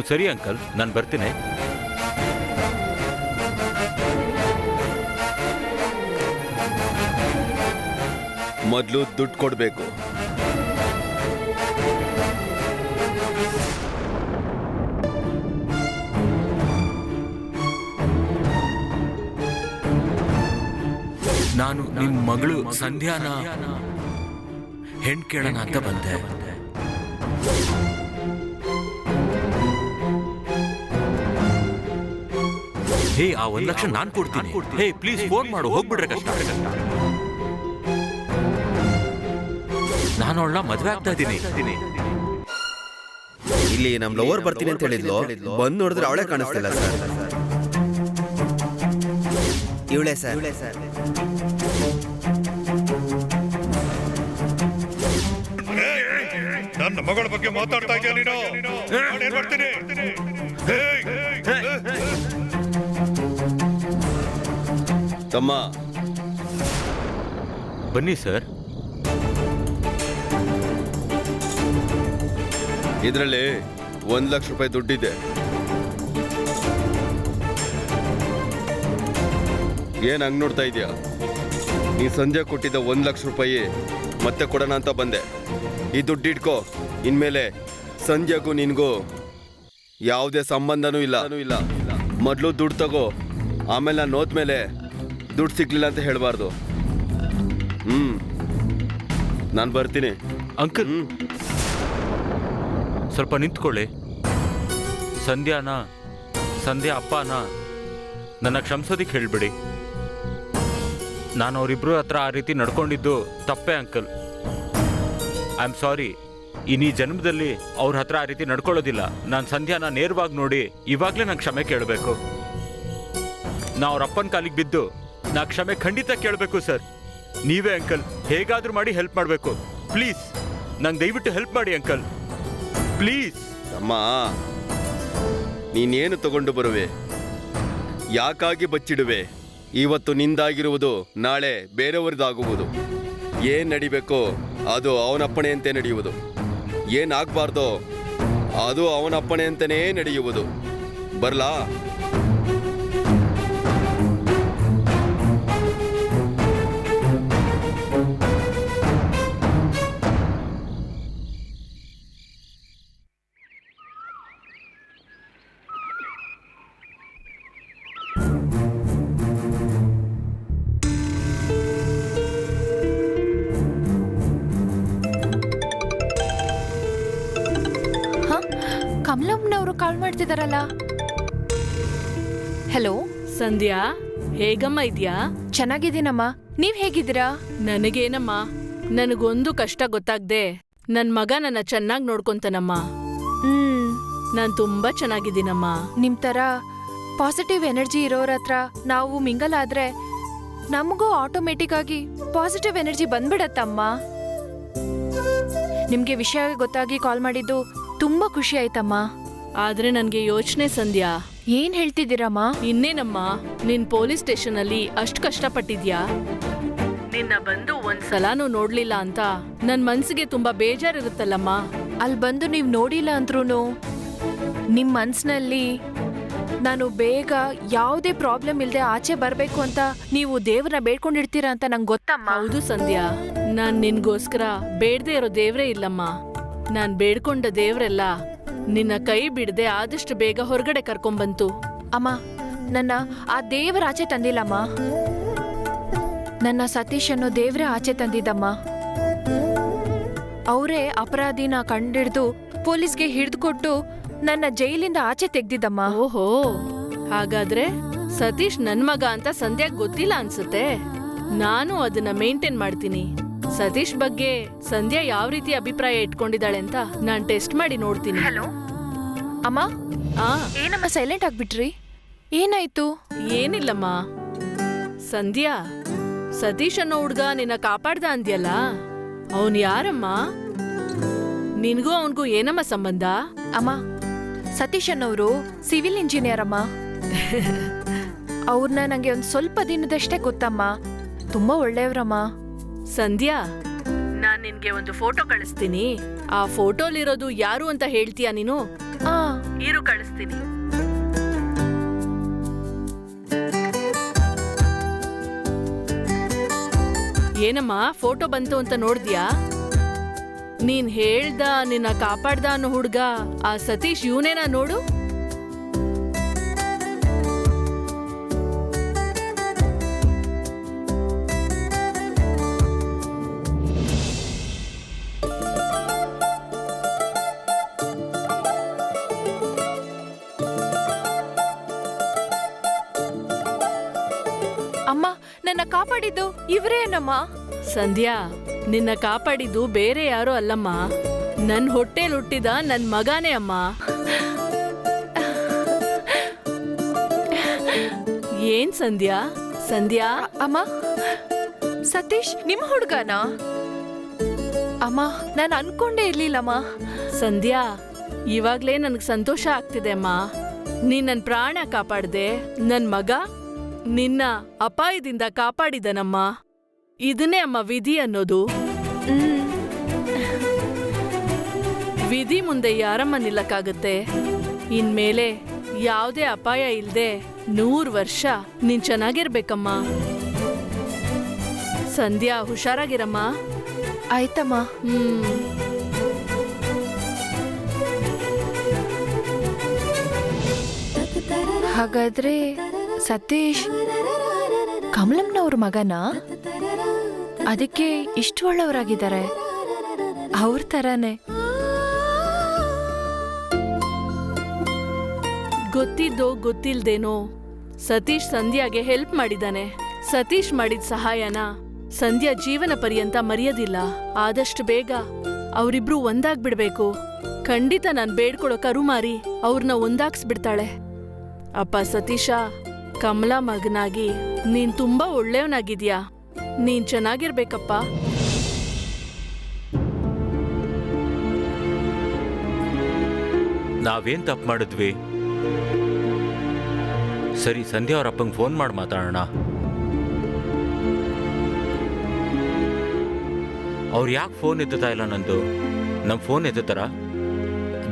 ಸರಿ ಅಂಕಲ್, ನಾನು ಬರ್ತೀನಿ. ಮೊದಲು ದುಡ್ಡು ಕೊಡಬೇಕು. ನಾನು ನಿಮ್ಮ ಮಗಳು ಸಂಧ್ಯಾನ ಹೆಣ್ ಕೇಳೋಣ ಅಂತ ಬಂದೆ. ಹೇ, ಆ 1 ಲಕ್ಷ ನಾನು ಕೊಡ್ತೀನಿ. ಹೇ ಪ್ಲೀಸ್ ಫೋನ್ ಮಾಡು, ಹೋಗ್ಬಿಡ್ರೆ ಕಷ್ಟ. ನಾನು ಅವಳನ್ನ ಮದ್ವೆ ಆಗ್ತಾ ಇದ್ದೀನಿ. ಇಲ್ಲಿ ನಮ್ ಲವರ್ ಬರ್ತೀನಿ ಅಂತ ಹೇಳಿದ್ಲು, ಬಂದು ನೋಡಿದ್ರೆ ಅವಳೇ ಕಾಣಿಸ್ತಿಲ್ಲ ಸರ್. ಇವಳೇ ಸರ್. ನನ್ನ ಮಗಳ ಬಗ್ಗೆ ಮಾತಾಡ್ತಾ ಇದೆಯಾ ನೀನು? ನಾನೇನ್ ಮಾಡ್ತೀನಿ? ತಮ್ಮ ಬನ್ನಿ ಸರ್. ಇದರಲ್ಲಿ 1 ಲಕ್ಷ ರೂಪಾಯಿ ದುಡ್ಡಿದೆ. ಏನ್ ಹಂಗ್ ನೋಡ್ತಾ ಇದೀಯಾ? ನೀ ಸಂಜೆ ಕೊಟ್ಟಿದ್ದ 1 ಲಕ್ಷ ರೂಪಾಯಿ ಮತ್ತೆ ಕೊಡೋಣ ಅಂತ ಬಂದೆ. ಈ ದುಡ್ಡು ಇಟ್ಕೋ. ಇನ್ಮೇಲೆ ಸಂಜೆಗೂ ನಿನ್ಗೂ ಯಾವುದೇ ಸಂಬಂಧನೂ ಇಲ್ಲ. ಮೊದಲು ದುಡ್ಡು ತಗೋ, ಆಮೇಲೆ ನಾನು ಹೋದ್ಮೇಲೆ ದುಡ್ಡು ಸಿಗ್ಲಿಲ್ಲ ಅಂತ ಹೇಳಬಾರ್ದು. ನಾನು ಬರ್ತೀನಿ. ಅಂಕಲ್ ಸ್ವಲ್ಪ ನಿಂತ್ಕೊಳ್ಳಿ. ಸಂಧ್ಯಾ ಅಪ್ಪನ ನನ್ನ ಕ್ಷಮಿಸೋದಿಕ್ಕೆ ಹೇಳ್ಬಿಡಿ. ನಾನು ಅವರಿಬ್ರು ಹತ್ರ ಆ ರೀತಿ ನಡ್ಕೊಂಡಿದ್ದು ತಪ್ಪೇ ಅಂಕಲ್. I am sorry. ಇನ್ನು ಈ ಜನ್ಮದಲ್ಲಿ ಅವ್ರ ಹತ್ರ ಆ ರೀತಿ ನಡ್ಕೊಳ್ಳೋದಿಲ್ಲ. ನಾನು ಸಂಧ್ಯಾನ ನೇರವಾಗಿ ನೋಡಿ ಇವಾಗಲೇ ನಾನು ಕ್ಷಮೆ ಕೇಳಬೇಕು. ನಾ ಅವ್ರ ಅಪ್ಪನ ಕಾಲಿಗೆ ಬಿದ್ದು ನಾ ಕ್ಷಮೆ ಖಂಡಿತ ಕೇಳಬೇಕು ಸರ್. ನೀವೇ ಅಂಕಲ್ ಹೇಗಾದ್ರೂ ಮಾಡಿ ಹೆಲ್ಪ್ ಮಾಡಬೇಕು. ಪ್ಲೀಸ್ ನಂಗೆ ದಯವಿಟ್ಟು ಹೆಲ್ಪ್ ಮಾಡಿ ಅಂಕಲ್, ಪ್ಲೀಸ್. ಅಮ್ಮ, ನೀನೇನು ತಗೊಂಡು ಬರುವೆ? ಯಾಕಾಗಿ ಬಚ್ಚಿಡುವೆ? ಇವತ್ತು ನಿಂದಾಗಿರುವುದು ನಾಳೆ ಬೇರೆಯವರದಾಗುವುದು. ಏನ್ ನಡಿಬೇಕೋ ಅದು ಅವನಪ್ಪಣೆಯಂತೆ ನಡೆಯುವುದು. ಏನಾಗಬಾರ್ದೋ ಅದು ಅವನಪ್ಪಣೆಯಂತೆಯೇ ನಡೆಯುವುದು. ಬರ್ಲಾ? ಕಮಲಮ್ಮನವರು ಕಾಲ್ ಮಾಡ್ತಿದಾರಲ್ಲ. ಹಲೋ ಸಂಧ್ಯಾ, ಹೇಗಮ್ಮ ಇದ್ಯಾ? ಚೆನ್ನಾಗಿದ್ದೀನಮ್ಮ, ನೀವ್ ಹೇಗಿದ್ದೀರಾ? ನನಗೇನಮ್ಮ, ನನಗೊಂದು ಕಷ್ಟ ಗೊತ್ತಾಗ್ದೆ ನನ್ ಮಗ ನನ್ನ ಚೆನ್ನಾಗ್ ನೋಡ್ಕೊಂತಾನಮ್ಮ. ನಾನ್ ತುಂಬಾ ಚೆನ್ನಾಗಿದ್ದೀನಮ್ಮ. ನಿಮ್ ತರ ಪಾಸಿಟಿವ್ ಎನರ್ಜಿ ಇರೋರ ಹತ್ರ ನಾವು ಮಿಂಗಲ್ ಆದ್ರೆ ನಮಗೂ ಆಟೋಮೆಟಿಕ್ ಆಗಿ ಪಾಸಿಟಿವ್ ಎನರ್ಜಿ ಬಂದ್ಬಿಡತ್ತಮ್ಮ. ನಿಮ್ಗೆ ವಿಷಯ ಗೊತ್ತಾಗಿ ಕಾಲ್ ಮಾಡಿದ್ದು ತುಂಬಾ ಖುಷಿ ಆಯ್ತಮ್ಮ. ಆದ್ರೆ ನನ್ಗೆ ಯೋಚನೆ ಸಂಧ್ಯಾ. ಏನ್ ಹೇಳ್ತಿದ್ದೀರಮ್ಮ? ಇನ್ನೇನಮ್ಮ, ನೀನ್ ಪೊಲೀಸ್ ಸ್ಟೇಷನ್ ಅಲ್ಲಿ ಅಷ್ಟ್ ಕಷ್ಟಪಟ್ಟಿದ್ಯಾ. ನಿನ್ನ ಬಂದು ಒಂದ್ಸಲಾನು ನೋಡ್ಲಿಲ್ಲ ಅಂತ ನನ್ ಮನ್ಸಿಗೆ ತುಂಬಾ ಬೇಜಾರಿರುತ್ತಲ್ಲಮ್ಮ. ಅಲ್ಲಿ ಬಂದು ನೀವ್ ನೋಡಿಲ್ಲ ಅಂದ್ರೂನು ನಿಮ್ ಮನ್ಸಿನಲ್ಲಿ ನಾನು ಬೇಗ ಯಾವುದೇ ಪ್ರಾಬ್ಲಮ್ ಇಲ್ದೆ ಆಚೆ ಬರ್ಬೇಕು ಅಂತ ನೀವು ದೇವ್ರನ್ನ ಬೇಡ್ಕೊಂಡಿರ್ತೀರಾ ಅಂತ ನಂಗೆ ಗೊತ್ತಮ್ಮ. ಹೌದು ಸಂಧ್ಯಾ, ನಾನ್ ನಿನ್ಗೋಸ್ಕರ ಬೇಡದೆ ಇರೋ ದೇವ್ರೇ ಇಲ್ಲಮ್ಮ. ನಾನ್ ಬೇಡ್ಕೊಂಡ ದೇವ್ರೆಲ್ಲ ನಿನ್ನ ಕೈ ಬಿಡದೆ ಆದಷ್ಟು ಬೇಗ ಹೊರಗಡೆ ಕರ್ಕೊಂಬಂತು. ಅಮ್ಮ, ನನ್ನ ಆ ದೇವರ ಆಚೆ ತಂದಿಲ್ಲಮ್ಮ. ನನ್ನ ಸತೀಶ್ ಅನ್ನೋ ದೇವ್ರೇ ಆಚೆ ತಂದಿದ್ದಮ್ಮ. ಅವರೇ ಅಪರಾಧಿನ ಕಂಡಿಡ್ದು ಪೊಲೀಸ್ಗೆ ಹಿಡಿದುಕೊಟ್ಟು ನನ್ನ ಜೈಲಿಂದ ಆಚೆ ತೆಗ್ದಿದ್ದಮ್ಮ. ಓಹೋ, ಹಾಗಾದ್ರೆ ಸತೀಶ್ ನನ್ ಮಗ ಅಂತ ಸಂಧ್ಯಾಗ್ ಗೊತ್ತಿಲ್ಲ ಅನ್ಸುತ್ತೆ. ನಾನು ಅದನ್ನ ಮೇಂಟೈನ್ ಮಾಡ್ತೀನಿ. ಸತೀಶ್ ಬಗ್ಗೆ ಸಂಧ್ಯಾ ಯಾವ ರೀತಿ ಅಭಿಪ್ರಾಯ ಇಟ್ಕೊಂಡಿದ್ದಾಳೆ ಅಂತ ನಾನ್ ಟೆಸ್ಟ್ ಮಾಡಿ ನೋಡ್ತೀನಿ. ಹಲೋ ಅಮ್ಮ. ಏನಮ್ಮ ಸೈಲೆಂಟ್ ಆಗ್ಬಿಟ್ರಿ? ಏನಾಯ್ತು? ಏನಿಲ್ಲಮ್ಮ. ಸಂಧ್ಯಾ, ಸತೀಶ್ ಅನ್ನೋ ಹುಡ್ಗ ನಿನ್ನ ಕಾಪಾಡ್ದ ಅಂದ್ಯಲ್ಲ, ಅವನ್ ಯಾರಮ್ಮ? ನಿನ್ಗೂ ಅವನ್ಗೂ ಏನಮ್ಮ ಸಂಬಂಧ? ಅಮ್ಮ, ಸತೀಶ್ ಅನ್ನೋರು ಸಿವಿಲ್ ಇಂಜಿನಿಯರ್ ಅಮ್ಮ. ಅವ್ರನ್ನ ನಂಗೆ ಒಂದ್ ಸ್ವಲ್ಪ ದಿನದಷ್ಟೇ ಗೊತ್ತಮ್ಮ. ತುಂಬಾ ಒಳ್ಳೆಯವ್ರಮ್ಮ. ಸಂಧ್ಯಾ, ನಾನ್ ನಿನ್ಗೆ ಒಂದು ಫೋಟೋ ಕಳಿಸ್ತೀನಿ. ಆ ಫೋಟೋಲಿರೋದು ಯಾರು ಅಂತ ಹೇಳ್ತೀಯಾ ನೀನು? ಇರು ಕಳಿಸ್ತೀನಿ. ಏನಮ್ಮ ಫೋಟೋ ಬಂತು ಅಂತ ನೋಡ್ದ್ಯಾ? ನೀನ್ ಹೇಳ್ದ ನಿನ್ನ ಕಾಪಾಡ್ದ ಅನ್ನೋ ಹುಡ್ಗ ಆ ಸತೀಶ್ ಇವನೇನಾ ನೋಡು. ಅಮ್ಮ, ನನ್ನ ಕಾಪಾಡಿದ್ದು ಇವ್ರೇನಮ್ಮ? ಸಂಧ್ಯಾ, ನಿನ್ನ ಕಾಪಾಡಿದ್ದು ಬೇರೆ ಯಾರೋ ಅಲ್ಲಮ್ಮ, ನನ್ ಹೊಟ್ಟೆಲ್ ಹುಟ್ಟಿದ ನನ್ ಮಗಾನೇ ಅಮ್ಮ. ಏನ್ ಸಂಧ್ಯಾ? ಸಂಧ್ಯಾ ಅಮ್ಮ, ಸತೀಶ್ ನಿಮ್ಮ ಹುಡುಗನಾ? ಅಮ್ಮ, ನಾನು ಅನ್ಕೊಂಡೇ ಇರ್ಲಿಲ್ಲಮ್ಮ. ಸಂಧ್ಯಾ, ಇವಾಗ್ಲೇ ನನ್ಗ್ ಸಂತೋಷ ಆಗ್ತಿದೆ ಅಮ್ಮ. ನೀನ್ ನನ್ ಪ್ರಾಣ ಕಾಪಾಡ್ದೆ, ನನ್ ಮಗ ನಿನ್ನ ಅಪಾಯದಿಂದ ಕಾಪಾಡಿದನಮ್ಮ. ಇದನ್ನೇ ಅಮ್ಮ ವಿಧಿ ಅನ್ನೋದು. ವಿಧಿ ಮುಂದೆ ಯಾರಮ್ಮ ನಿಲ್ಲಕ್ಕಾಗತ್ತೆ? ಇನ್ಮೇಲೆ ಯಾವುದೇ ಅಪಾಯ ಇಲ್ದೆ 100 ವರ್ಷ ನೀನ್ ಚೆನ್ನಾಗಿರ್ಬೇಕಮ್ಮ. ಸಂಧ್ಯಾ, ಹುಷಾರಾಗಿರಮ್ಮ. ಆಯ್ತಮ್ಮ. ಹಾಗಾದ್ರೆ ಸತೀಶ್ ಕಮಲಮ್ನವ್ರ ಮಗನಾ? ಅದಕ್ಕೆ ಇಷ್ಟು ಒಳ್ಳೆಯವರಾಗಿದ್ದಾರೆ. ಅವ್ರ ತರಾನೇ. ಗೊತ್ತಿದ್ದೋ ಗೊತ್ತಿಲ್ದೇನೋ ಸತೀಶ್ ಸಂಧ್ಯಾಗೆ ಹೆಲ್ಪ್ ಮಾಡಿದಾನೆ. ಸತೀಶ್ ಮಾಡಿದ ಸಹಾಯನ ಸಂಧ್ಯಾ ಜೀವನ ಪರ್ಯಂತ ಮರೆಯೋದಿಲ್ಲ. ಆದಷ್ಟು ಬೇಗ ಅವರಿಬ್ರು ಒಂದಾಗ್ಬಿಡ್ಬೇಕು. ಖಂಡಿತ ನಾನ್ ಬೇಡ್ಕೊಳೋ ಕರುಮಾರಿ ಅವ್ರನ್ನ ಒಂದಾಗ್ಸ್ಬಿಡ್ತಾಳೆ. ಅಪ್ಪ ಸತೀಶ, ಕಮಲಾ ಮಗನಾಗಿ ನೀನ್ ತುಂಬಾ ಒಳ್ಳೆಯವನಾಗಿದ್ಯಾ. ನೀನ್ ಚೆನ್ನಾಗಿರ್ಬೇಕಪ್ಪ. ನಾವೇನ್ ತಪ್ಪು ಮಾಡಿದ್ವಿ? ಸರಿ, ಸಂಧ್ಯಾ ಅವ್ರ ಅಪ್ಪಂಗೆ ಫೋನ್ ಮಾಡಿ ಮಾತಾಡೋಣ. ಅವ್ರು ಯಾಕೆ ಫೋನ್ ಎತ್ತುತ್ತಾ ಇಲ್ಲ? ನಂದು ನಮ್ಮ ಫೋನ್ ಎತ್ತುತ್ತಾರ?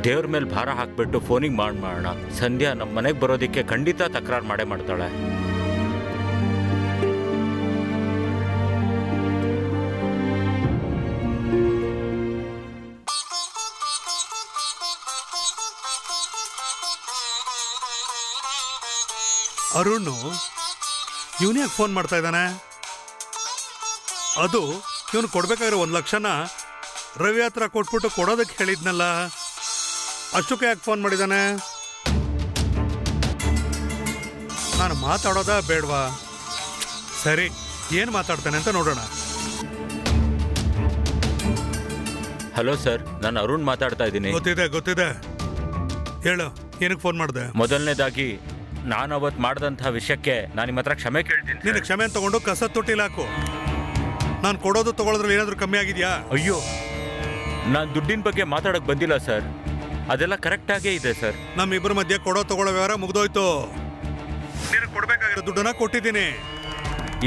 ದೇವ್ರ ಮೇಲೆ ಭಾರ ಹಾಕ್ಬಿಟ್ಟು ಫೋನಿಗೆ ಮಾಡೋಣ. ಸಂಧ್ಯಾ ನಮ್ಮ ಮನೆಗೆ ಬರೋದಕ್ಕೆ ಖಂಡಿತ ತಕರಾರು ಮಾಡೇ ಮಾಡ್ತಾಳೆ. ಅರುಣ್ ಇವನು ಯಾಕೆ ಫೋನ್ ಮಾಡ್ತಾ ಇದ್ದಾನೆ? ಅದು ಇವನು ಕೊಡ್ಬೇಕಾಗಿರೋ 1 ಲಕ್ಷನ ರವಿ ಹತ್ರ ಕೊಟ್ಬಿಟ್ಟು ಕೊಡೋದಕ್ಕೆ ಹೇಳಿದ್ನಲ್ಲ, ಅಷ್ಟಕ್ಕೆ ಯಾಕೆ ಫೋನ್ ಮಾಡಿದ್ದಾನೆ? ನಾನು ಮಾತಾಡೋದಾ ಬೇಡವಾ? ಸರಿ, ಏನು ಮಾತಾಡ್ತಾನೆ ಅಂತ ನೋಡೋಣ. ಹಲೋ ಸರ್, ನಾನು ಅರುಣ್ ಮಾತಾಡ್ತಾ ಇದ್ದೀನಿ. ಗೊತ್ತಿದೆ. ಹೇಳು, ಏನಕ್ಕೆ ಫೋನ್ ಮಾಡಿದೆ? ಮೊದಲನೇದಾಗಿ ನಾನು ಅವತ್ತು ಮಾಡಿದಂತಹ ವಿಷಯಕ್ಕೆ ನಾನು ನಿಮ್ಮ ಹತ್ರ ಕ್ಷಮೆ ಕೇಳ್ತೀನಿ. ನಿನಗೆ ಕ್ಷಮೆ ತಗೊಂಡು ಕಸ ತೊಟ್ಟಿಲ್ಲ ಹಾಕು. ನಾನು ಕೊಡೋದು ತಗೊಳ್ಳೋದ್ರಲ್ಲಿ ಏನಾದರೂ ಕಮ್ಮಿ ಆಗಿದೆಯಾ? ಅಯ್ಯೋ, ನಾನು ದುಡ್ಡಿನ ಬಗ್ಗೆ ಮಾತಾಡೋಕೆ ಬಂದಿಲ್ಲ ಸರ್. ಅದೆಲ್ಲ ಕರೆಕ್ಟಾಗೇ ಇದೆ ಸರ್. ನಮ್ಮಿಬ್ಬರ ಮಧ್ಯೆ ಕೊಡೋ ತಗೊಳ್ಳೋ ವ್ಯವಹಾರ ಮುಗ್ದೋಯ್ತು. ನೀನು ಕೊಡ್ಬೇಕಾಗಿರೋ ದುಡ್ಡನ್ನ ಕೊಟ್ಟಿದ್ದೀನಿ.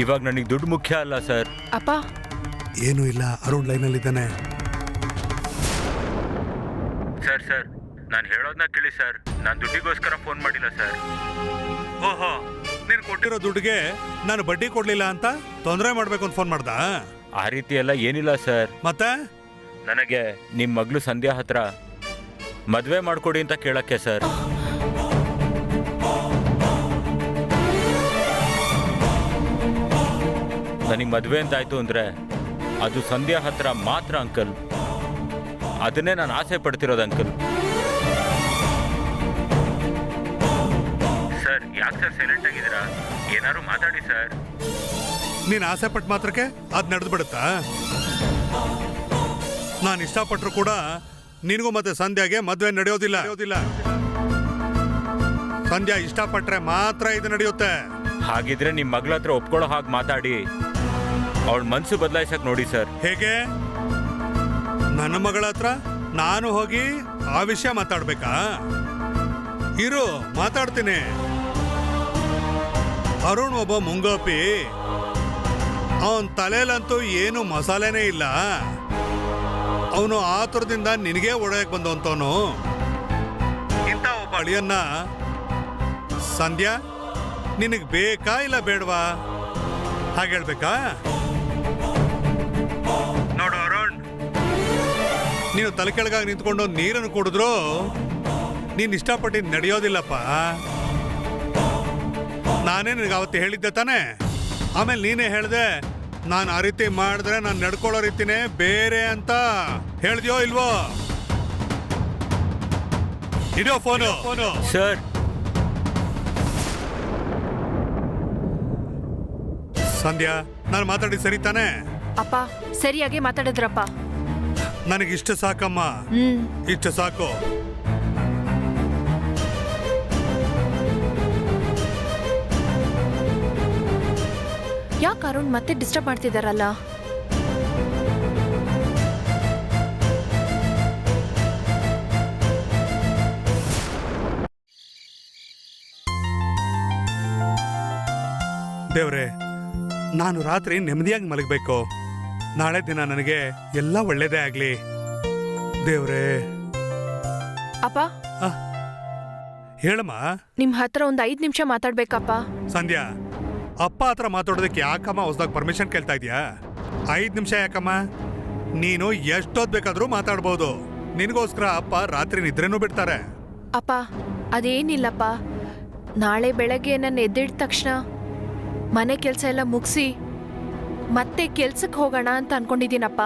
ಇವಾಗ ನನಗೆ ದುಡ್ಡು ಮುಖ್ಯ ಅಲ್ಲ ಸರ್. ಅಪ್ಪ, ಏನೂ ಇಲ್ಲ, ಅರುಣ್ ಲೈನಲ್ಲಿದ್ದಾನೆ. ಸರ್ ನಾನು ಹೇಳೋದನ್ನ ಕೇಳಿ ಸರ್. ನಾನು ದುಡ್ಡಿಗೋಸ್ಕರ ಫೋನ್ ಮಾಡಿಲ್ಲ ಸರ್. ಓಹೋ, ನೀನು ಕೊಟ್ಟಿರೋ ದುಡ್ಡಿಗೆ ನಾನು ಬಡ್ಡಿ ಕೊಡ್ಲಿಲ್ಲ ಅಂತ ತೊಂದರೆ ಮಾಡ್ಬೇಕು ಅಂತ ಫೋನ್ ಮಾಡ್ದ? ಆ ರೀತಿ ಎಲ್ಲ ಏನಿಲ್ಲ ಸರ್. ಮತ್ತೆ ನನಗೆ ನಿಮ್ಮ ಮಗಳು ಸಂಧ್ಯಾ ಹತ್ರ ಮದುವೆ ಮಾಡ್ಕೊಡಿ ಅಂತ ಕೇಳಕ್ಕೆ ಸರ್. ನನಗೆ ಮದುವೆ ಅಂತಾಯ್ತು ಅಂದರೆ ಅದು ಸಂಧ್ಯಾ ಹತ್ರ ಮಾತ್ರ ಅಂಕಲ್. ಅದನ್ನೇ ನಾನು ಆಸೆ ಪಡ್ತಿರೋದು ಅಂಕಲ್. ಸರ್, ಯಾಕೆ ಸರ್ ಸೈಲೆಂಟ್ ಆಗಿದ್ದೀರಾ? ಏನಾದ್ರು ಮಾತಾಡಿ ಸರ್. ನೀನು ಆಸೆ ಪಟ್ಟ ಮಾತ್ರಕ್ಕೆ ಅದು ನಡೆದು ಬಿಡುತ್ತಾ? ನಾನು ಇಷ್ಟಪಟ್ಟರು ಕೂಡ ನಿನಗೂ ಮತ್ತೆ ಸಂಧ್ಯಾಗೆ ಮದುವೆ ನಡೆಯೋದಿಲ್ಲ. ಸಂಧ್ಯಾ ಇಷ್ಟಪಟ್ರೆ ಮಾತ್ರ ಇದು ನಡೆಯುತ್ತೆ. ಹಾಗಿದ್ರೆ ನಿಮ್ಮ ಮಗಳ ಹತ್ರ ಒಪ್ಕೊಳ್ಳೋ ಹಾಗೆ ಮಾತಾಡಿ ಅವಳ ಮನಸ್ಸು ಬದಲಾಯಿಸಕ್ ನೋಡಿ ಸರ್. ಹೇಗೆ? ನನ್ನ ಮಗಳ ಹತ್ರ ನಾನು ಹೋಗಿ ಆ ವಿಷಯ ಮಾತಾಡ್ಬೇಕಾ? ಇರು, ಮಾತಾಡ್ತೀನಿ. ಅರುಣ್ ಒಬ್ಬ ಮುಂಗೋಪಿ. ಅವನ್ ತಲೆಲಂತೂ ಏನು ಮಸಾಲೆನೇ ಇಲ್ಲ. ಅವನು ಆತುರದಿಂದ ನಿನಗೆ ಒಡೆಯಕ್ ಬಂದವಂತವನು. ಇಂಥ ಇಂಥ ಒಬ್ಬ ಅಳಿಯನ್ನ ಸಂಧ್ಯಾ ನಿನಗೆ ಬೇಕಾ ಇಲ್ಲ ಬೇಡವಾ ಹಾಗೆ ಹೇಳ್ಬೇಕಾ? ನೋಡು ಅರುಣ್, ನೀನು ತಲೆ ಕೆಳಗಾಗಿ ನಿಂತ್ಕೊಂಡು ನೀರನ್ನು ಕುಡಿದ್ರು ನೀನು ಇಷ್ಟಪಟ್ಟು ನಡೆಯೋದಿಲ್ಲಪ್ಪ. ನಾನೇ ನಿನಗೆ ಅವತ್ತು ಹೇಳಿದ್ದೆ ತಾನೆ, ಆಮೇಲೆ ನೀನೇ ಹೇಳ್ದೆ ನಾನು ಆ ರೀತಿ ಮಾಡಿದ್ರೆ ನಾನು ನಡ್ಕೊಳ್ಳೋ ರೀತಿನೇ ಬೇರೆ ಅಂತ ಹೇಳ್ದ್ಯೋ ಇಲ್ವೋ? ಇಡೋ ಫೋನು. ಸರ್, ಸಂಧ್ಯಾ, ನಾನು ಮಾತಾಡಿ ಸರಿ ತಾನೆ? ಅಪ್ಪ ಸರಿಯಾಗಿ ಮಾತಾಡಿದ್ರಪ್ಪ. ನನಗಿಷ್ಟ ಸಾಕಮ್ಮ, ಇಷ್ಟ ಸಾಕು. ಯಾಕೆ ಅರುಣ್ ಮತ್ತೆ ಡಿಸ್ಟರ್ಬ್ ಮಾಡ್ತಿದಾರಲ್ಲ? ದೇವ್ರೆ, ನಾನು ರಾತ್ರಿ ನೆಮ್ಮದಿಯಾಗಿ ಮಲಗಬೇಕು. ನಾಳೆ ದಿನ ನನಗೆ ಎಲ್ಲ ಒಳ್ಳೇದೇ ಆಗ್ಲಿ ದೇವ್ರೆ. ಅಪ್ಪ ಹೇಳಮ್ಮ. ನಿಮ್ ಹತ್ರ ಒಂದ್ 5 ನಿಮಿಷ ಮಾತಾಡ್ಬೇಕಪ್ಪ. ಸಂಧ್ಯಾ, ಅಪ್ಪ ಹತ್ರ ಮಾತಾಡೋದಕ್ಕೆ ಯಾಕಮ್ಮ ಹೊಸದಾಗ ಪರ್ಮಿಷನ್ ಕೇಳ್ತಾ ಇದೀಯಾ? 5 ನಿಮಿಷ ಯಾಕಮ್ಮ? ನೀನು ಎಷ್ಟೊತ್ತು ಬೇಕಾದ್ರೂ ಮಾತಾಡ್ಬೋದು. ನಿನಗೋಸ್ಕರ ಅಪ್ಪ ರಾತ್ರಿ ನಿದ್ರೆನೂ ಬಿಡ್ತಾರೆ. ಅಪ್ಪ ಅದೇನಿಲ್ಲಪ್ಪ, ನಾಳೆ ಬೆಳಗ್ಗೆ ನನ್ನ ಎದ್ದಿದ ತಕ್ಷಣ ಮನೆ ಕೆಲಸ ಎಲ್ಲ ಮುಗಿಸಿ ಮತ್ತೆ ಕೆಲ್ಸಕ್ಕೆ ಹೋಗೋಣ ಅಂತ ಅನ್ಕೊಂಡಿದ್ದೀನಪ್ಪ.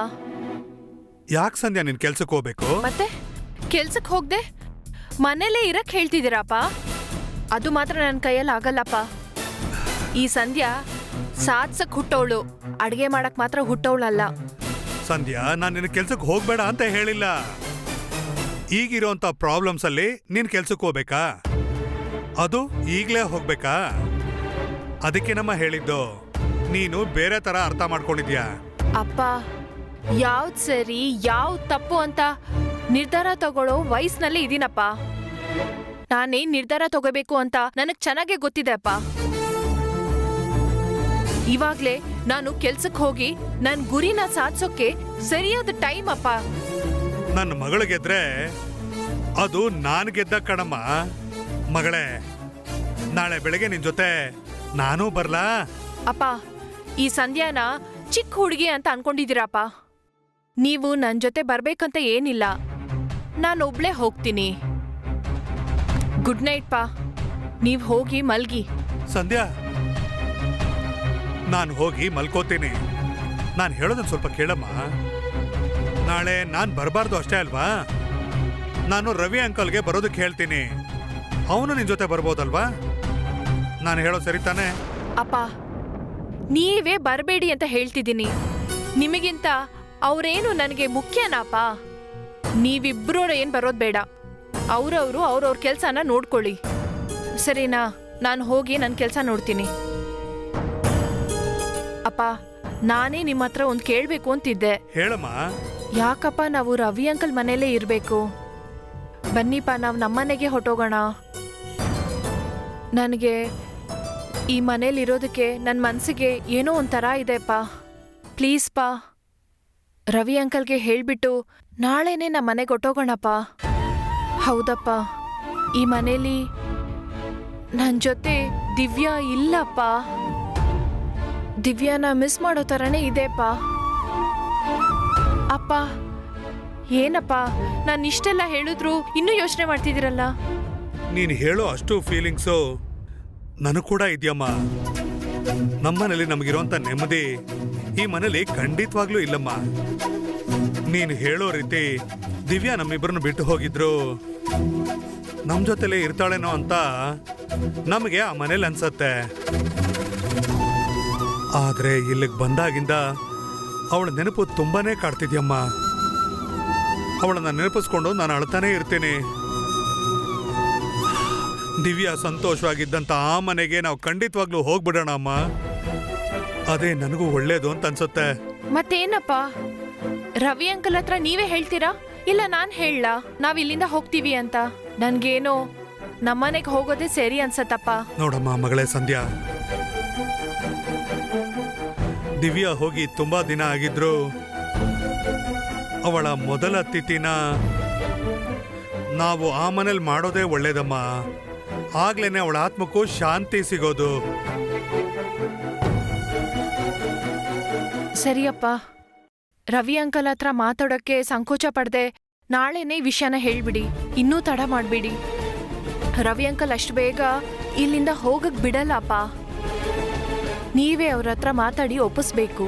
ಯಾಕೆ ಸಂಧ್ಯಾ ನೀನ್ ಕೆಲ್ಸಕ್ಕೆ ಹೋಗ್ಬೇಕು? ಮತ್ತೆ ಕೆಲ್ಸಕ್ಕೆ ಹೋಗ್ದೆ ಮನೇಲೇ ಇರಕ್ ಹೇಳ್ತಿದ್ದೀರಪ್ಪ? ಅದು ಮಾತ್ರ ನನ್ನ ಕೈಯಲ್ಲಿ ಆಗಲ್ಲಪ್ಪ. ಈ ಸಂಧ್ಯಾ ಸಾಧ್ಸಕ್ ಹುಟ್ಟವಳು, ಅಡ್ಗೆ ಮಾಡಕ್ ಮಾತ್ರ ಹುಟ್ಟವಳಲ್ಲ. ಸಂಧ್ಯಾ, ನಾನು ನಿನ್ನ ಕೆಲ್ಸಕ್ಕೆ ಹೋಗ್ಬೇಡ ಅಂತ ಹೇಳಿಲ್ಲ. ಈಗಿರೋಂಥ ಪ್ರಾಬ್ಲಮ್ಸ್ ಅಲ್ಲಿ ನೀನ್ ಕೆಲ್ಸಕ್ಕೆ ಹೋಗ್ಬೇಕಾ? ಅದು ಈಗಲೇ ಹೋಗ್ಬೇಕಾ? ಅದಕ್ಕೆ ನಮ್ಮ ಹೇಳಿದ್ದು. ನೀನು ಬೇರೆ ತರ ಅರ್ಥ ಮಾಡ್ಕೊಂಡಿದ್ಯಾ. ಅಪ್ಪ ಯಾವ್ದ್ ಸರಿ ಯಾವ್ದ್ ತಪ್ಪು ಅಂತ ನಿರ್ಧಾರ ತಗೊಳ್ಳೋ ವಯಸ್ಸಿನಲ್ಲಿ ಇದೀನಪ್ಪ. ನಾನೇನ್ ನಿರ್ಧಾರ ತಗೋಬೇಕು ಅಂತ ನನಗ್ ಚೆನ್ನಾಗೇ ಗೊತ್ತಿದೆ ಅಪ್ಪ. ಇವಾಗ್ಲೇ ನಾನು ಕೆಲ್ಸಕ್ಕೆ ಹೋಗಿ ನನ್ ಗುರಿನ ಸಾಧಿಸೋಕೆ ಸರಿಯಾದ ಟೈಮ್ ಅಪ್ಪ. ನನ್ನ ಮಗಳು ಗೆದ್ರೆ ಅದು ನಾನು ಗೆದ್ದ ಕಣಮ್ಮ. ಮಗಳೇ, ನಾಳೆ ಬೆಳಗ್ಗೆ ನಿನ್ ಜೊತೆ ನಾನು ಬರ್ಲಾ? ಅಪ್ಪ ಈ ಸಂಧ್ಯಾನ ಚಿಕ್ಕ ಹುಡುಗಿ ಅಂತ ಅನ್ಕೊಂಡಿದ್ದೀರಪ್ಪ. ನೀವು ನನ್ ಜೊತೆ ಬರ್ಬೇಕಂತ ಏನಿಲ್ಲ, ನಾನೊಬ್ಳೇ ಹೋಗ್ತೀನಿ. ಗುಡ್ ನೈಟ್ ಪಾ, ನೀವ್ ಹೋಗಿ ಮಲ್ಗಿ. ಸಂಧ್ಯಾ, ನಾನು ಹೋಗಿ ಮಲ್ಕೋತೀನಿ. ನಾನು ಹೇಳೋದನ್ನ ಸ್ವಲ್ಪ ಕೇಳಮ್ಮ. ನಾಳೆ ನಾನು ಬರಬಾರ್ದು ಅಷ್ಟೇ ಅಲ್ವಾ? ನಾನು ರವಿ ಅಂಕಲ್ಗೆ ಬರೋದಕ್ಕೆ ಹೇಳ್ತೀನಿ. ಅವನು ನಿನ್ ಜೊತೆ ಬರ್ಬೋದಲ್ವಾ? ನಾನು ಹೇಳೋ ಸರಿ ತಾನೆ? ಅಪ್ಪ ನೀವೇ ಬರಬೇಡಿ ಅಂತ ಹೇಳ್ತಿದ್ದೀನಿ. ನಿಮಗಿಂತ ಅವ್ರೇನು ನನಗೆ ಮುಖ್ಯನಾಪ? ನೀವಿಬ್ರು ಏನ್ ಬರೋದ್ ಬೇಡ. ಅವ್ರವ್ರ ಕೆಲ್ಸನ ನೋಡ್ಕೊಳ್ಳಿ, ಸರಿನಾ? ನಾನು ಹೋಗಿ ನನ್ನ ಕೆಲಸ ನೋಡ್ತೀನಿ. ಅಪ್ಪ ನಾನೇ ನಿಮ್ಮ ಹತ್ರ ಒಂದು ಕೇಳಬೇಕು ಅಂತಿದ್ದೆ. ಹೇಳಮ್ಮ. ಯಾಕಪ್ಪ ನಾವು ರವಿ ಅಂಕಲ್ ಮನೇಲೇ ಇರಬೇಕು? ಬನ್ನಿಪ್ಪ ನಾವು ನಮ್ಮನೆಗೆ ಹೊಟ್ಟೋಗೋಣ. ನನಗೆ ಈ ಮನೇಲಿ ಇರೋದಕ್ಕೆ ನನ್ನ ಮನಸ್ಸಿಗೆ ಏನೋ ಒಂಥರ ಇದೆಪ್ಪ. ಪ್ಲೀಸ್ ಪಾ, ರವಿ ಅಂಕಲ್ಗೆ ಹೇಳ್ಬಿಟ್ಟು ನಾಳೆನೇ ನಮ್ಮ ಮನೆಗೆ ಹೊಟ್ಟೋಗೋಣಪ್ಪ. ಹೌದಪ್ಪ, ಈ ಮನೇಲಿ ನನ್ನ ಜೊತೆ ದಿವ್ಯಾ ಇಲ್ಲಪ್ಪ. ದಿವ್ಯಾನ ಮಿಸ್ ಮಾಡೋ ಥರನೇ ಇದೆಪ್ಪ. ಅಪ್ಪ ಏನಪ್ಪ, ನಾನು ಇಷ್ಟೆಲ್ಲ ಹೇಳಿದ್ರು ಇನ್ನೂ ಯೋಚನೆ ಮಾಡ್ತಿದ್ದೀರಲ್ಲ? ನೀನು ಹೇಳೋ ಅಷ್ಟು ಫೀಲಿಂಗ್ಸು ನನಗೆ ಕೂಡ ಇದೆಯಮ್ಮ. ನಮ್ಮನೇಲಿ ನಮಗಿರೋಂಥ ನೆಮ್ಮದಿ ಈ ಮನೇಲಿ ಖಂಡಿತವಾಗ್ಲೂ ಇಲ್ಲಮ್ಮ. ನೀನು ಹೇಳೋ ರೀತಿ ದಿವ್ಯಾ ನಮ್ಮಿಬ್ಬರನ್ನು ಬಿಟ್ಟು ಹೋಗಿದ್ರು ನಮ್ಮ ಜೊತೆಲೇ ಇರ್ತಾಳೇನೋ ಅಂತ ನಮಗೆ ಆ ಮನೇಲಿ ಅನ್ಸತ್ತೆ. ಆದ್ರೆ ಇಲ್ಲಿಗೆ ಬಂದಾಗಿಂದ ಅವಳ ನೆನಪು ತುಂಬಾನೇ ಕಾಡ್ತಿದ್ಯಮ್ಮ. ಅವಳನ್ನ ನೆನಪಿಸ್ಕೊಂಡು ನಾನು ಅಳ್ತಾನೆ ಇರ್ತೀನಿ. ದಿವ್ಯಾ ಸಂತೋಷವಾಗಿದ್ದಂತ ಆ ಮನೆಗೆ ನಾವು ಖಂಡಿತವಾಗ್ಲೂ ಹೋಗ್ಬಿಡೋಣ ಅಮ್ಮ. ಅದೇ ನನಗೂ ಒಳ್ಳೇದು ಅಂತ ಅನ್ಸುತ್ತೆ. ಮತ್ತೇನಪ್ಪ, ರವಿ ಅಂಕಲ್ ಹತ್ರ ನೀವೇ ಹೇಳ್ತೀರಾ ಇಲ್ಲ ನಾನ್ ಹೇಳಲಾ ನಾವ್ ಇಲ್ಲಿಂದ ಹೋಗ್ತೀವಿ ಅಂತ? ನನ್ಗೇನೋ ನಮ್ಮನೆಗೆ ಹೋಗೋದೇ ಸರಿ ಅನ್ಸತ್ತಪ್ಪ. ನೋಡಮ್ಮ ಮಗಳೇ ಸಂಧ್ಯಾ, ದಿವ್ಯಾ ಹೋಗಿ ತುಂಬಾ ದಿನ ಆಗಿದ್ರು ಅವಳ ಮೊದಲ ತಿಥಿನ ನಾವು ಆ ಮನೇಲಿ ಮಾಡೋದೇ ಒಳ್ಳೇದಮ್ಮ. ಆಗ್ಲೇನೆ ಅವಳ ಆತ್ಮಕ್ಕೂ ಶಾಂತಿ ಸಿಗೋದು. ಸರಿಯಪ್ಪ, ರವಿ ಅಂಕಲ್ ಹತ್ರ ಮಾತಾಡೋಕ್ಕೆ ಸಂಕೋಚ ಪಡ್ದೆ ನಾಳೆನೇ ಈ ವಿಷಯನ ಹೇಳ್ಬಿಡಿ. ಇನ್ನೂ ತಡ ಮಾಡಬೇಡಿ. ರವಿ ಅಂಕಲ್ ಅಷ್ಟು ಬೇಗ ಇಲ್ಲಿಂದ ಹೋಗಕ್ ಬಿಡಲ್ಲಪ್ಪ. ನೀವೇ ಅವ್ರ ಹತ್ರ ಮಾತಾಡಿ ಒಪ್ಪಿಸ್ಬೇಕು.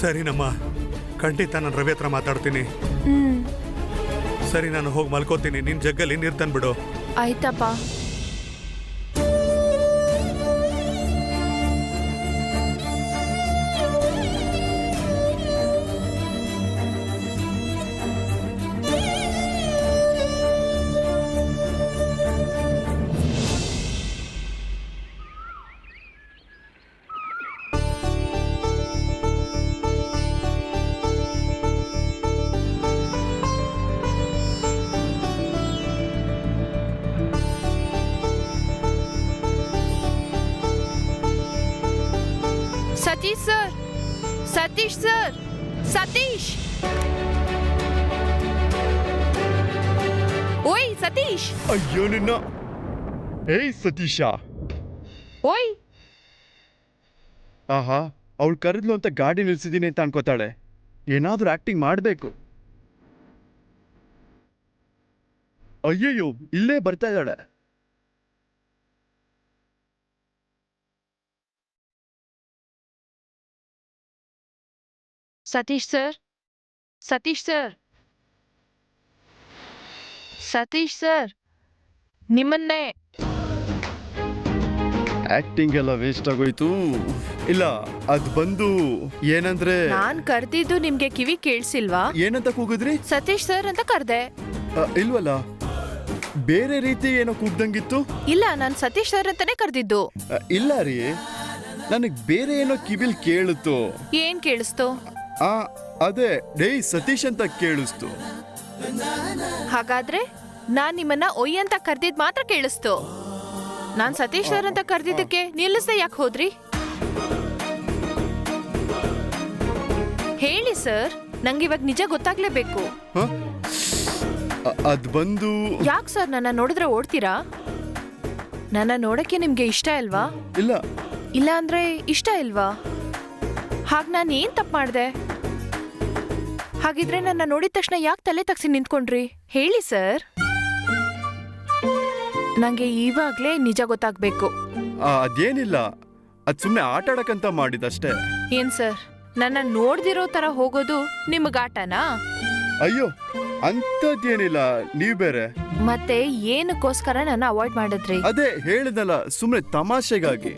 ಸರಿನಮ್ಮ, ಖಂಡಿತ ನಾನು ರವಿ ಹತ್ರ ಮಾತಾಡ್ತೀನಿ. ಸರಿ, ನಾನು ಹೋಗಿ ಮಲ್ಕೋತೀನಿ. ನಿನ್ ಜಗ್ಗಲ್ಲಿ ನೀರು ತಂದ್ಬಿಡು. ಆಯ್ತಪ್ಪ. Satish sir, Satish sir, Satish! ಓಯ್ ಸತೀಶ್! ಅಯ್ಯೋ ನಿನ್ನ. ಏಯ್ ಸತೀಶ. ಓಯ್! ಆಹಾ, ಅವಳು ಕರೆದ್ಲು ಅಂತ ಗಾಡಿ ನಿಲ್ಸಿದ್ದೀನಿ ಅಂತ ಅನ್ಕೋತಾಳೆ. ಏನಾದ್ರೂ ಆಕ್ಟಿಂಗ್ ಮಾಡಬೇಕು. ಅಯ್ಯಯ್ಯೋ, ಇಲ್ಲೇ ಬರ್ತಾ ಇದ್ದಾಳೆ. Satish sir, Satish sir, Satish sir, ನಿಮ್ಮನ್ನೇ. ಆಕ್ಟಿಂಗ್ ಎಲ್ಲ ವೇಸ್ಟ್ ಆಗೋಯ್ತು. ಇಲ್ಲ, ಅದ್ ಬಂದು ಏನಂದ್ರೆ ನಾನ್ ಕರ್ದಿದ್ದು ನಿಮ್ಗೆ ಕಿವಿ ಕೇಳಿಸಿಲ್ವಾ? ಏನಂತ ಕೂಗಿದ್ರಿ? ಸತೀಶ್ ಸರ್ ಅಂತ ಕರ್ದೆ. ಇಲ್ವಲ್ಲ, ಬೇರೆ ರೀತಿ ಏನೋ ಕೂಗ್ದಂಗಿತ್ತು. ಇಲ್ಲ, ನಾನ್ ಸತೀಶ್ ಸರ್ ಅಂತಾನೆ ಕರ್ದಿದ್ದು. ಇಲ್ಲ ರೀ, ನನಗ್ ಬೇರೆ ಏನೋ ಕಿವಿಲ್ ಕೇಳಿತು. ಏನ್ ಕೇಳಿಸ್ತು? ಅದೇ ಡೇ ಸತೀಶ್ ಅಂತ ಕೇಳಿಸ್ತು. ಹಾಗಾದ್ರೆ ನಾನ್ ನಿಮ್ಮನ್ನ ಒಯ್ ಅಂತ ಕರ್ದಿದ್ ಮಾತ್ರ ಕೇಳಿಸ್ತು. ನಾನ್ ಸತೀಶ್ ಸರ್ ಅಂತ ಕರ್ದಿದ್ದಕ್ಕೆ ನಿಲ್ಲಿಸ್ದೆ ಯಾಕೆ ಹೋದ್ರಿ? ಹೇಳಿ ಸರ್, ನಂಗೆ ಇವಾಗ ನಿಜ ಗೊತ್ತಾಗ್ಲೇಬೇಕು. ಅದ್ ಬಂದು ಯಾಕೆ ಸರ್ ನನ್ನ ನೋಡಿದ್ರೆ ಓಡ್ತೀರಾ? ನನ್ನ ನೋಡಕ್ಕೆ ನಿಮ್ಗೆ ಇಷ್ಟ ಇಲ್ವಾ? ಇಲ್ಲ. ಇಲ್ಲ ಅಂದ್ರೆ ಇಷ್ಟ ಇಲ್ವಾ? ಹಾಗ ನಾನು ಏನ್ ತಪ್ಪು ಮಾಡ್ದೆ? ಹಾಗಿದ್ರೆ ನನ್ನ ನೋಡಿದ ತಕ್ಷಣ ಯಾಕೆ ತಲೆ ತಗ್ಸಿ ನಿಂತ್ಕೊಂಡ್ರಿ? ಹೇಳಿ ಸರ್, ನಂಗೆ ಇವಾಗ್ಲೇ ನಿಜ ಗೊತ್ತಾಗ್ಬೇಕು. ಅದೇನಿಲ್ಲ, ಅದ್ ಸುಮ್ನೆ ಆಟ ಆಡಕ್ಕಂತ ಮಾಡಿದಷ್ಟೇ. ಏನ್ ಸರ್, ನನ್ನ ನೋಡ್ದಿರೋ ತರ ಹೋಗೋದು ನಿಮ್ಗಾಟನಾ? ಅಯ್ಯೋ, ಅಂತದ್ದೇನಿಲ್ಲ, ನೀವ್ ಬೇರೆ. ಮತ್ತೆ ಏನಕ್ಕೋಸ್ಕರ ನನ್ನ ಅವಾಯ್ಡ್ ಮಾಡಿದ್ರಿ? ಅದೇ ಹೇಳಿದಲ್ಲ, ಸುಮ್ನೆ ತಮಾಷೆಗಾಗಿ.